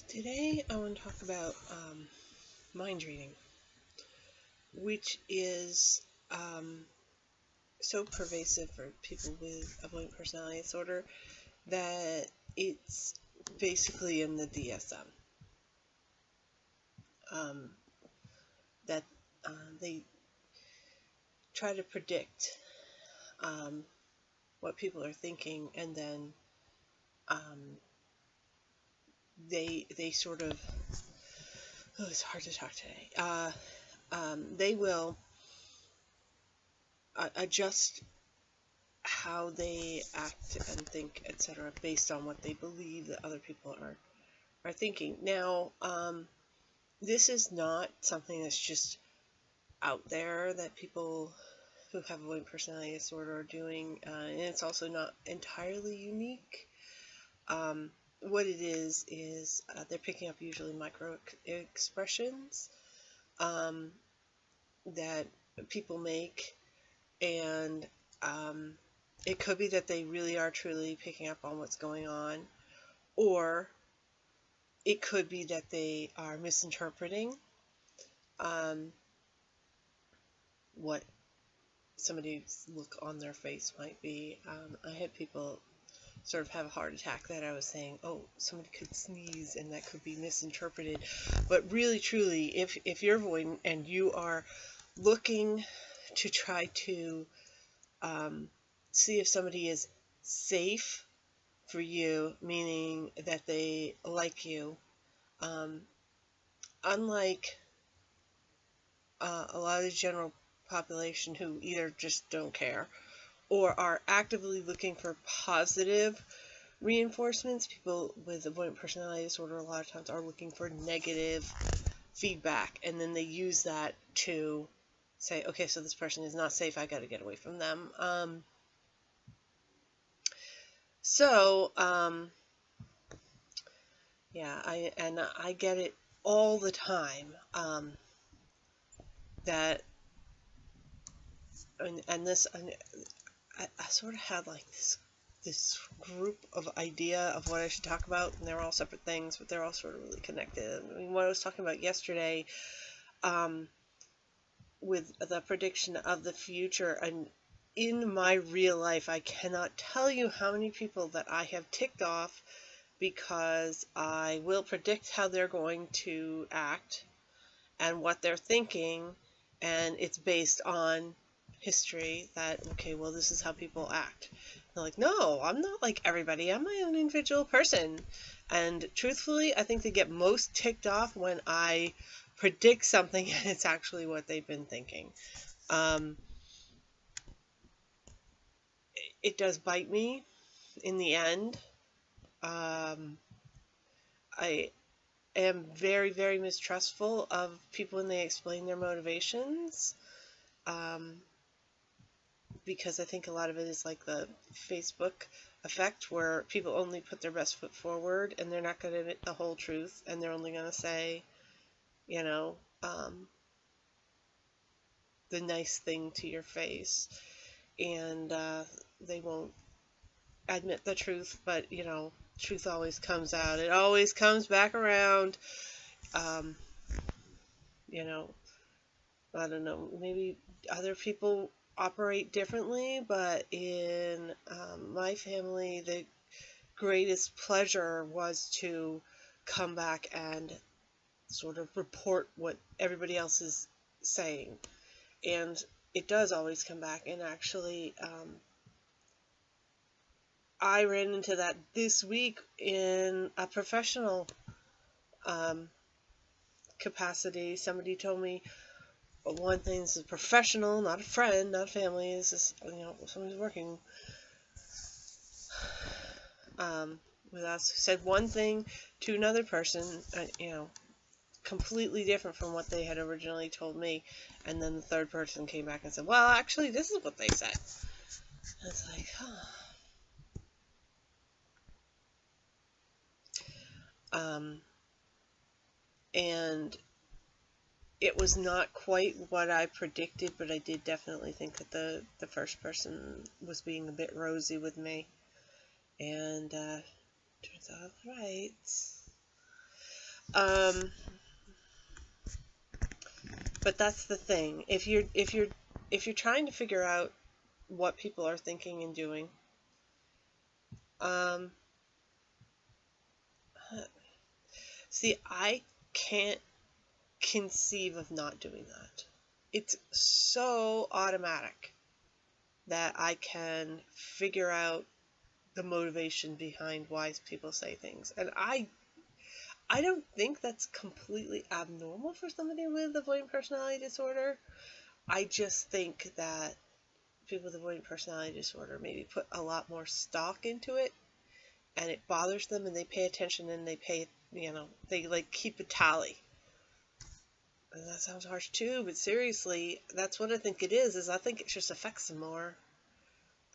Today I want to talk about mind reading, which is so pervasive for people with avoidant personality disorder that it's basically in the DSM. That they try to predict what people are thinking, and then they sort of, it's hard to talk today. They will adjust how they act and think, etc., based on what they believe that other people are thinking. Now, this is not something that's just out there that people who have avoidant personality disorder are doing, and it's also not entirely unique. What it is they're picking up usually micro expressions that people make, and it could be that they really are truly picking up on what's going on, or it could be that they are misinterpreting what somebody's look on their face might be. I had people sort of have a heart attack that I was saying, oh, somebody could sneeze and that could be misinterpreted. But really, truly, if you're avoidant and you are looking to try to see if somebody is safe for you, meaning that they like you, unlike a lot of the general population who either just don't care or are actively looking for positive reinforcements, people with avoidant personality disorder a lot of times are looking for negative feedback, and then they use that to say, okay, so this person is not safe, I got to get away from them. Yeah, I get it all the time, that, and this, I sort of had like this group of idea of what I should talk about, and they're all separate things, but they're all sort of really connected. I mean, what I was talking about yesterday, with the prediction of the future, and in my real life, I cannot tell you how many people that I have ticked off because I will predict how they're going to act and what they're thinking, and it's based on history that, okay, well, this is how people act. They're like, no, I'm not like everybody. I'm my own individual person. And truthfully, I think they get most ticked off when I predict something and it's actually what they've been thinking. It does bite me in the end. I am very, very mistrustful of people when they explain their motivations, because I think a lot of it is like the Facebook effect, where people only put their best foot forward and they're not going to admit the whole truth, and they're only going to say, you know, the nice thing to your face, and they won't admit the truth. But you know, truth always comes out. It always comes back around. You know, I don't know, maybe other people operate differently, but in my family, the greatest pleasure was to come back and sort of report what everybody else is saying. And it does always come back. And actually, I ran into that this week in a professional capacity. Somebody told me, one thing, this is a professional, not a friend, not a family, this is, you know, somebody's working with us, said one thing to another person, you know, completely different from what they had originally told me, and then the third person came back and said, well, actually, this is what they said. And it's like, and it was not quite what I predicted, but I did definitely think that the first person was being a bit rosy with me, and turns out I was right. But that's the thing. If you're trying to figure out what people are thinking and doing, um, see, I can't conceive of not doing that. It's so automatic that I can figure out the motivation behind why people say things. And I don't think that's completely abnormal for somebody with avoidant personality disorder. I just think that people with avoidant personality disorder maybe put a lot more stock into it, and it bothers them, and they pay attention, and they pay, they like keep a tally. And that sounds harsh too, but seriously, that's what I think it is I think it just affects them more.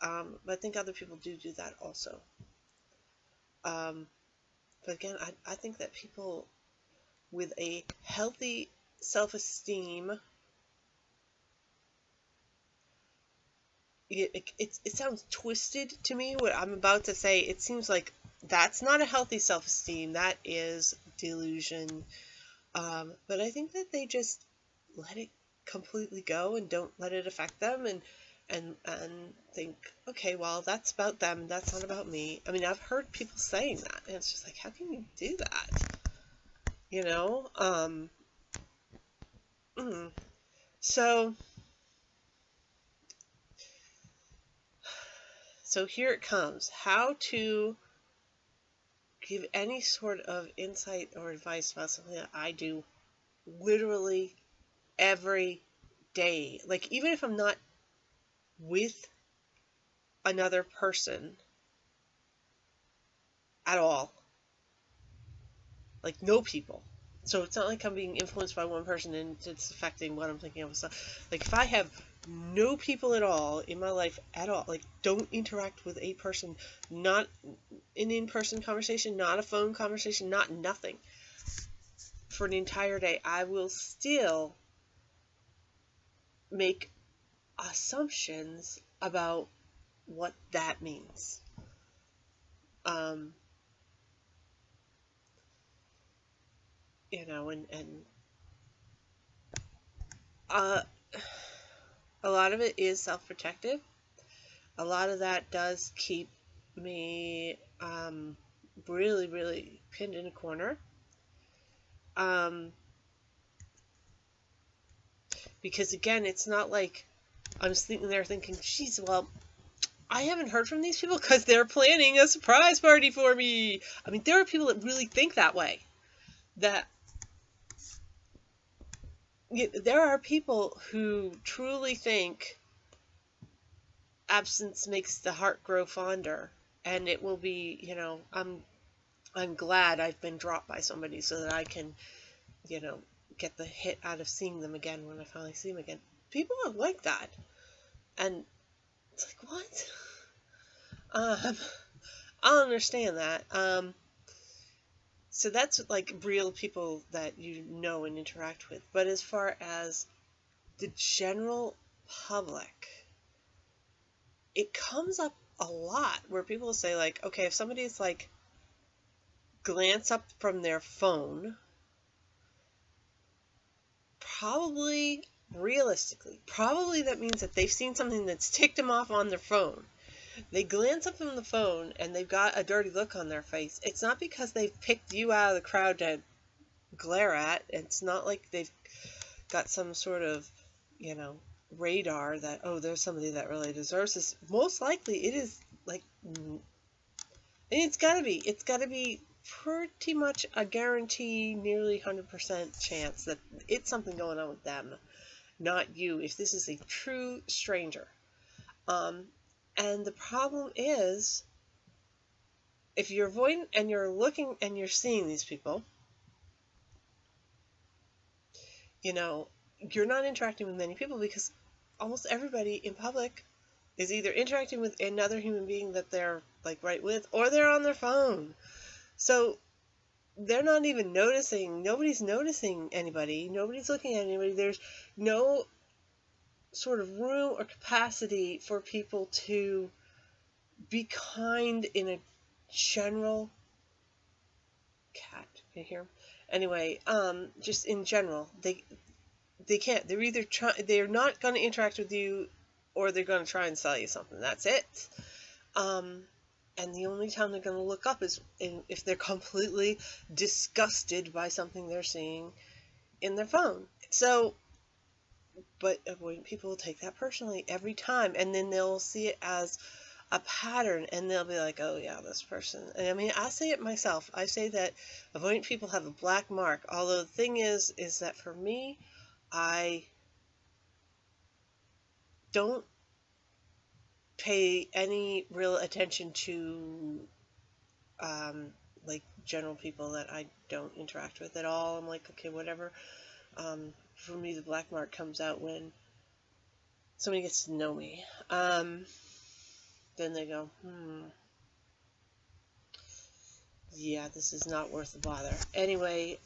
But I think other people do that also. But again, I think that people with a healthy self-esteem, it sounds twisted to me what I'm about to say. It seems like that's not a healthy self-esteem. That is delusion. But I think that they just let it completely go and don't let it affect them, and think, okay, well, that's about them, that's not about me. I mean, I've heard people saying that, and it's just like, how can you do that? You know? So here it comes. How to give any sort of insight or advice about something that I do literally every day. Like, even if I'm not with another person at all, like no people. So it's not like I'm being influenced by one person and it's affecting what I'm thinking of. So, like, if I have no people at all in my life at all, like, don't interact with a person, not an in-person conversation, not a phone conversation, not nothing, for an entire day, I will still make assumptions about what that means. And a lot of it is self-protective. A lot of that does keep me really, really pinned in a corner. Because again, it's not like I'm sitting there thinking, geez, well, I haven't heard from these people because they're planning a surprise party for me. I mean, there are people that really think that way. That there are people who truly think absence makes the heart grow fonder, and it will be, I'm glad I've been dropped by somebody so that I can, get the hit out of seeing them again when I finally see them again. People are like that, and it's like, what? I understand that. So that's like real people that you know and interact with. But as far as the general public, it comes up a lot where people say, like, okay, if somebody's like glance up from their phone, probably, realistically, probably that means that they've seen something that's ticked them off on their phone. They glance up from the phone and they've got a dirty look on their face. It's not because they've picked you out of the crowd to glare at. It's not like they've got some sort of, radar that, oh, there's somebody that really deserves this. Most likely it is like, and it's got to be pretty much a guarantee, nearly 100% chance that it's something going on with them, not you, if this is a true stranger. And the problem is, if you're avoidant and you're looking and you're seeing these people, you're not interacting with many people, because almost everybody in public is either interacting with another human being that they're like right with, or they're on their phone. So they're not even noticing. Nobody's noticing anybody. Nobody's looking at anybody. There's no sort of room or capacity for people to be kind in a general, cat You hear 'em? Anyway, just in general, they can't. They're not going to interact with you, or they're going to try and sell you something. That's it. And the only time they're going to look up is if they're completely disgusted by something they're seeing in their phone. So, but avoidant people will take that personally every time, and then they'll see it as a pattern, and they'll be like, oh yeah, this person. And I mean, I say it myself. I say that avoidant people have a black mark. Although the thing is that for me, I don't pay any real attention to like general people that I don't interact with at all. I'm like, okay, whatever. For me, the black mark comes out when somebody gets to know me. Then they go, yeah, this is not worth the bother. Anyway,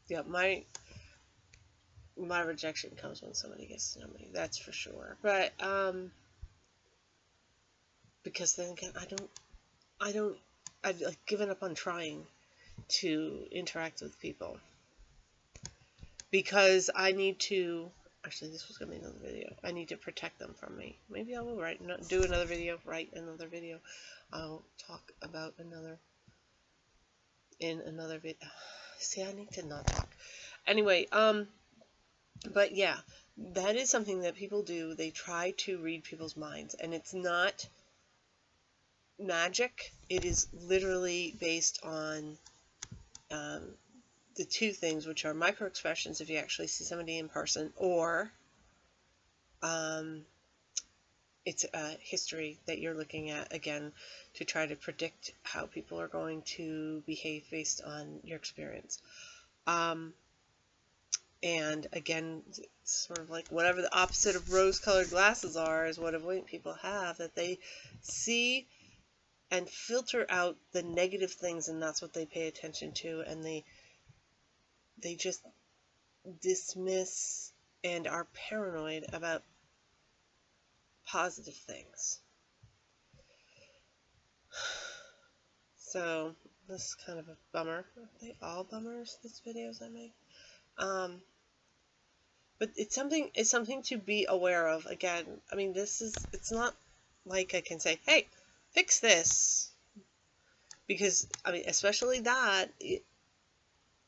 yeah, my rejection comes when somebody gets to know me. That's for sure. But because then again, I've like given up on trying to interact with people because I need to. Actually, this was going to be another video. I need to protect them from me. Maybe I will do another video. Write another video. I'll talk about in another video. See, I need to not talk. Anyway, but yeah, that is something that people do. They try to read people's minds, and it's not magic. It is literally based on the two things, which are micro expressions if you actually see somebody in person, or it's a history that you're looking at, again, to try to predict how people are going to behave based on your experience. And again, sort of like whatever the opposite of rose-colored glasses are is what avoidant people have, that they see and filter out the negative things, and that's what they pay attention to, and they just dismiss and are paranoid about positive things. So this is kind of a bummer. Are they all bummers, these videos I make? But it's something to be aware of. Again, I mean, it's not like I can say, hey, fix this, because I mean, especially that,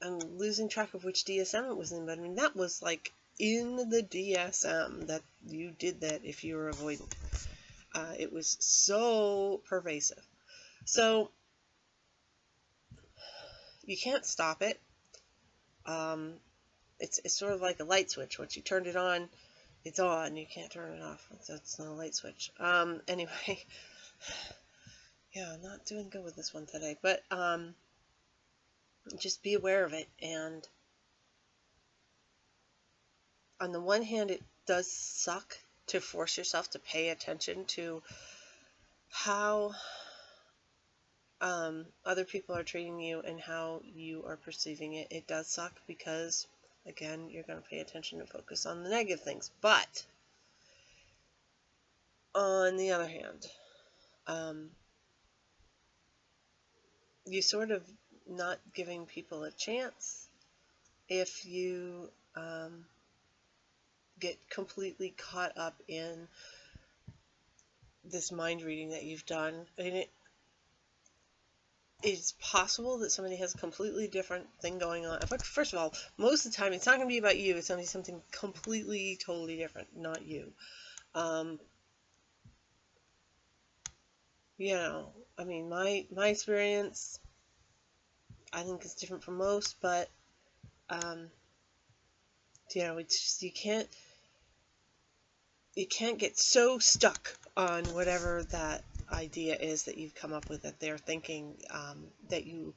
I'm losing track of which DSM it was in, but I mean, that was like in the DSM that you did that if you were avoidant. It was so pervasive. So you can't stop it. It's sort of like a light switch. Once you turn it on, it's on. You can't turn it off. It's not a light switch. Anyway, yeah, I'm not doing good with this one today, but just be aware of it. And on the one hand, it does suck to force yourself to pay attention to how other people are treating you and how you are perceiving it. It does suck because, again, you're going to pay attention and focus on the negative things. But on the other hand, you sort of not giving people a chance if you get completely caught up in this mind reading that you've done. I mean, it's possible that somebody has a completely different thing going on. But first of all, most of the time, it's not going to be about you. It's going to be something completely, totally different, not you. You know, I mean, my experience, I think, is different from most, but you know, it's just you can't get so stuck on whatever that idea is that you've come up with, that they're thinking, that you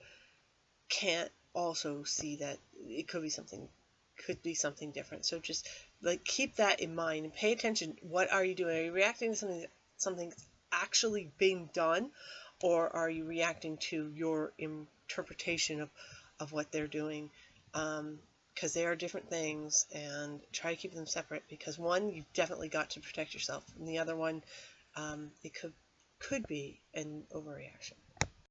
can't also see that it could be something different. So just like keep that in mind and pay attention. What are you doing? Are you reacting to something actually being done, or are you reacting to your interpretation of what they're doing? Because they are different things, and try to keep them separate, because one, you've definitely got to protect yourself, and the other one, it could be an overreaction.